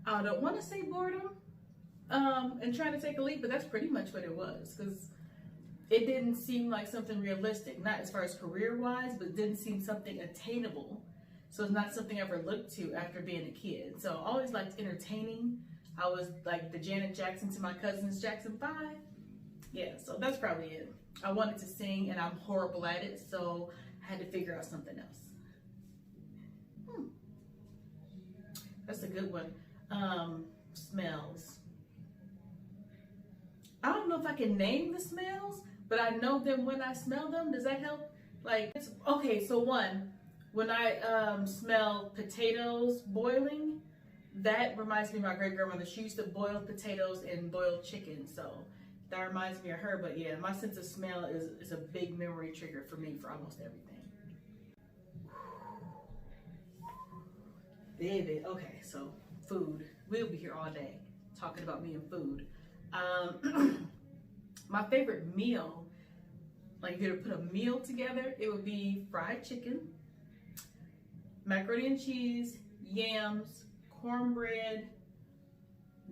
I don't want to say boredom, and trying to take a leap, but that's pretty much what it was, because it didn't seem like something realistic, not as far as career-wise, but it didn't seem something attainable. So it's not something I ever looked to after being a kid. So I always liked entertaining. I was like the Janet Jackson to my cousins Jackson 5. Yeah, so that's probably it. I wanted to sing and I'm horrible at it, so I had to figure out something else. That's a good one. Smells. I don't know if I can name the smells, but I know them when I smell them. Does that help? Like, okay, so one, when I smell potatoes boiling, that reminds me of my great grandmother. She used to boil potatoes and boil chicken, so that reminds me of her. But yeah, my sense of smell is a big memory trigger for me for almost everything. Baby, okay, so food. We'll be here all day talking about me and food. My favorite meal, like if you were to put a meal together, it would be fried chicken, macaroni and cheese, yams, cornbread,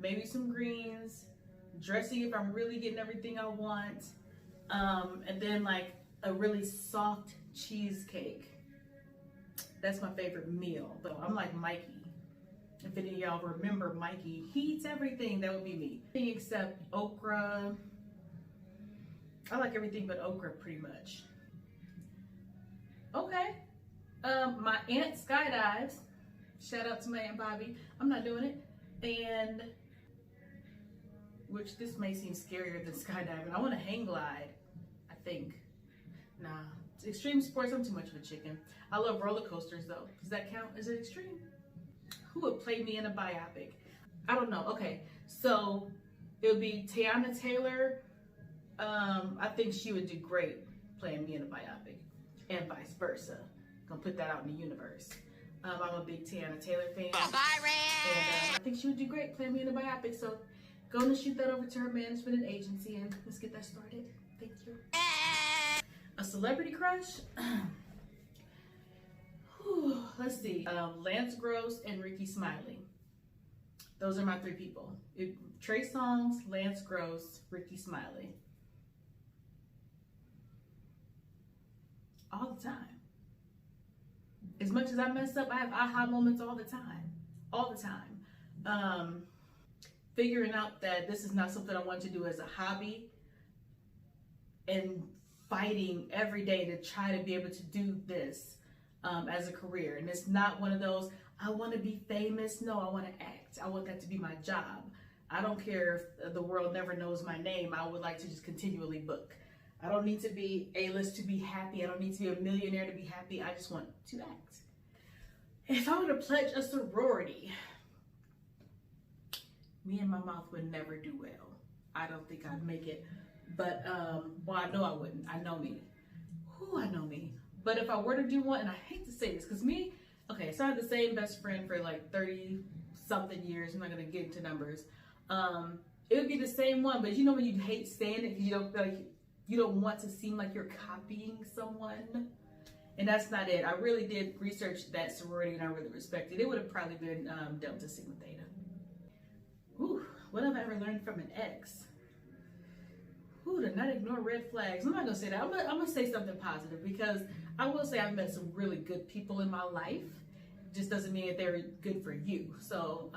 maybe some greens, dressing if I'm really getting everything I want, and then like a really soft cheesecake. That's my favorite meal. But I'm like Mikey. If any of y'all remember Mikey, he eats everything. That would be me. Except okra. I like everything but okra pretty much. Okay. My aunt skydives. Shout out to my Aunt Bobby. I'm not doing it. And, which this may seem scarier than skydiving. I want to hang glide, I think. Nah, extreme sports, I'm too much of a chicken. I love roller coasters though. Does that count as an extreme? Who would play me in a biopic? I don't know. Okay, so it would be Tiana Taylor. I think she would do great playing me in a biopic, and vice versa. Gonna put that out in the universe. I'm a big Tiana Taylor fan. And I think she would do great playing me in a biopic. So going to shoot that over to her management and agency, and let's get that started. Thank you. A celebrity crush? Let's see. Lance Gross and Ricky Smiley. Those are my three people. Trey Songz, Lance Gross, Ricky Smiley. All the time. As much as I mess up, I have aha moments all the time. All the time. Figuring out that this is not something I want to do as a hobby, and fighting every day to try to be able to do this as a career. And it's not one of those, I want to be famous. No, I want to act. I want that to be my job. I don't care if the world never knows my name. I would like to just continually book. I don't need to be A-list to be happy. I don't need to be a millionaire to be happy. I just want to act. If I were to pledge a sorority, me and my mouth would never do well. I don't think I'd make it. But, well, I know I wouldn't. I know me. I know me. But if I were to do one, and I hate to say this, because me, okay, so I had the same best friend for like 30-something years. I'm not going to get into numbers. It would be the same one, but you know when you hate saying it because you don't feel like, you don't want to seem like you're copying someone? And that's not it. I really did research that sorority, and I really respect it. It would have probably been Delta Sigma Theta. Ooh, what have I ever learned from an ex? Ooh, to not ignore red flags. I'm not gonna say that. I'm gonna say something positive, because I will say I've met some really good people in my life. It just doesn't mean that they're good for you. So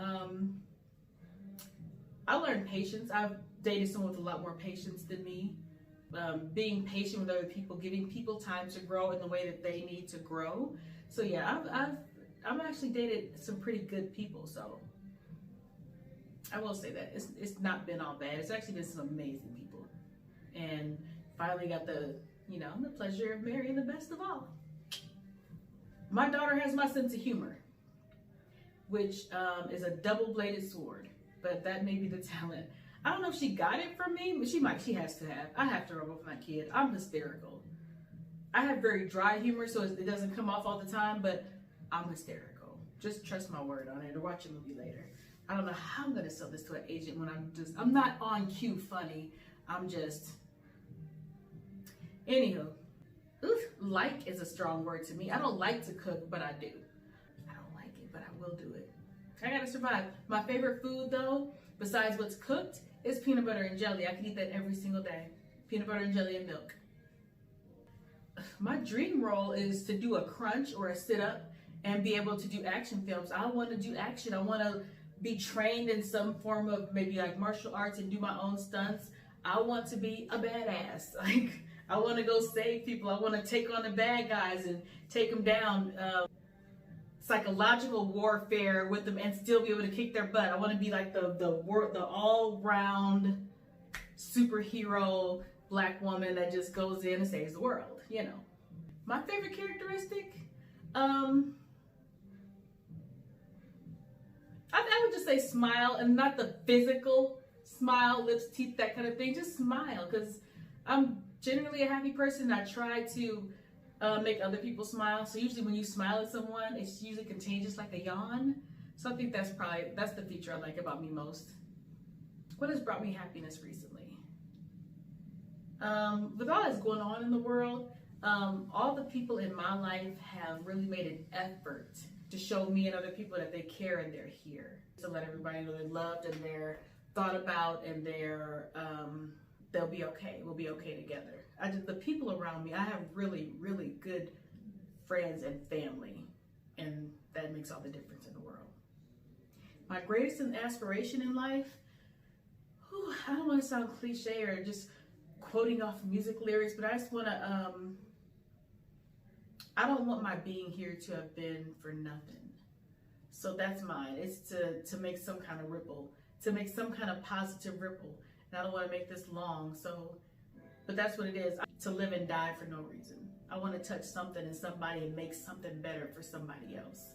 I learned patience. I've dated someone with a lot more patience than me. Being patient with other people, giving people time to grow in the way that they need to grow. So yeah, I've actually dated some pretty good people. So I will say that it's not been all bad. It's actually been some amazing people. And finally got the pleasure of marrying the best of all. My daughter has my sense of humor, which is a double-bladed sword, but that may be the talent. I don't know if she got it from me, but she has to have. I have to rub off my kid. I'm hysterical. I have very dry humor, so it doesn't come off all the time, but I'm hysterical. Just trust my word on it, or watch a movie later. I don't know how I'm gonna sell this to an agent when I'm not on cue funny. I'm just, anywho. Like is a strong word to me. I don't like to cook, but I do. I don't like it, but I will do it. I gotta survive. My favorite food though, besides what's cooked, is peanut butter and jelly. I can eat that every single day. Peanut butter and jelly and milk. My dream role is to do a crunch or a sit-up and be able to do action films. I want to do action. I want to be trained in some form of maybe like martial arts and do my own stunts. I want to be a badass. Like, I want to go save people. I want to take on the bad guys and take them down. Psychological warfare with them and still be able to kick their butt. I want to be like the all-round superhero black woman that just goes in and saves the world, you know. My favorite characteristic, I would just say smile, and not the physical smile, lips, teeth, that kind of thing. Just smile, because I'm generally a happy person. I try to make other people smile. So usually when you smile at someone, it's usually contagious, like a yawn. So I think that's the feature I like about me most. What has brought me happiness recently? With all that's going on in the world, all the people in my life have really made an effort to show me and other people that they care and they're here. To let everybody know they're loved and they're thought about and they'll be okay. We'll be okay together. The people around me, I have really, really good friends and family, and that makes all the difference in the world. My greatest aspiration in life, I don't want to sound cliche or just quoting off music lyrics, but I just want to, I don't want my being here to have been for nothing. So that's mine. It's to make some kind of ripple, to make some kind of positive ripple. And I don't want to make this long, but that's what it is. To live and die for no reason. I want to touch something in somebody and make something better for somebody else.